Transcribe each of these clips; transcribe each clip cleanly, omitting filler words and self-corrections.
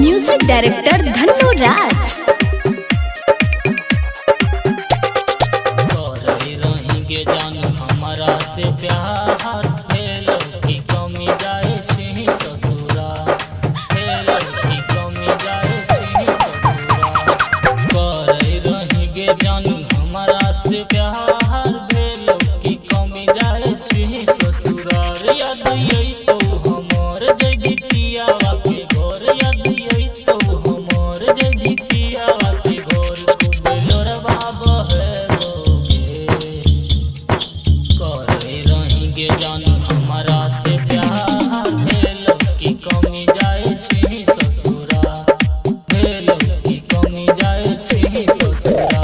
Music director Dhanno राज। रहेंगे जानू हमारा से प्यार भेलो की कमी जाए छी ससुरा, भेलो की कमी जाए छी ससुरा। करे रहेंगे जानू हमारा से प्यार भेलो की कमी जाए छी ससुरा। याद यही तो हमर जगितिया के घर, याद यही तो हमर जगितिया के घर। खूब लोरवा जानू हमारा से प्यार भेलो की कमी जाए छी ससुरा, भेलो की कमी जाए छी ससुरा।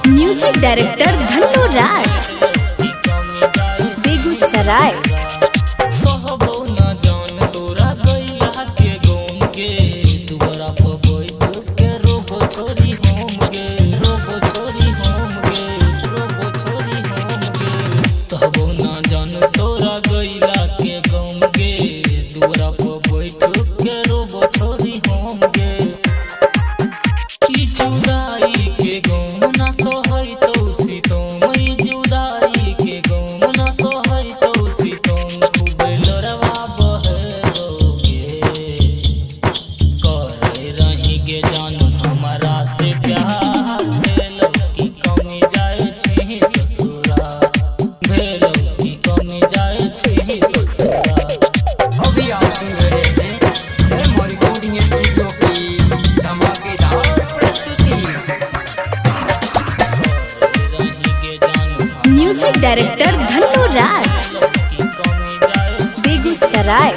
म्यूजिक डायरेक्टर धन्नो राज, बेगूसराय। छोरी होम गे रोबो, छोरी होम गे रोबो, छोरी होम गे। तबो ना जानू तोरा गइला के गम गे, दुआरा पर बैठ के रोबो छोरी होम गे। ई जुदाई के गम ना सहई तो सीतम, ई जुदाई के गम ना सहई तो सीतम। खूब लोरवा बहेरोगे, करे रहेंगे जानू हमारा से प्यार भेलो की कमी जाए छी ससुरा, भेलो की कमी जाए छी ससुरा। अभी आप सुन रहे हैं सैम रिकॉर्डिंग स्टूडियो की धमाकेदार प्रस्तुति। म्यूजिक डायरेक्टर धन्नो राज, बेगूसराय।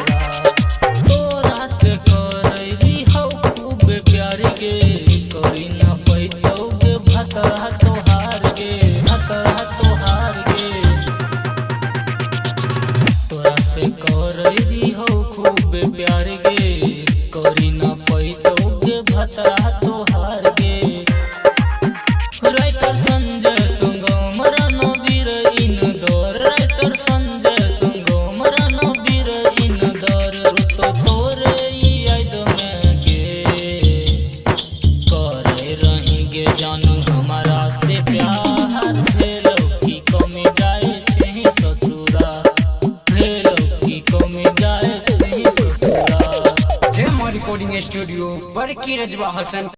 तोरा से करई हो खूब प्यार गे, करी ना पैतोगे भतरा तोहार गे, भतरा तोहार गे। तोरा से करई हो खूब प्यार गे, करी ना पैतोगे भतरा तोहार गे। राइटर संजय संगम रणवीर इंदौर, राइटर संजय संगम रणवीर इंदौर। रुतो तोरे याद में गे, करे रहेंगे जानू हमारा से प्यार भेलो की कमी जाए छी ससुरा, भेलो की कमी जाए छी ससुरा। सैम रिकॉर्डिंग स्टूडियो पर की रजवा हसन।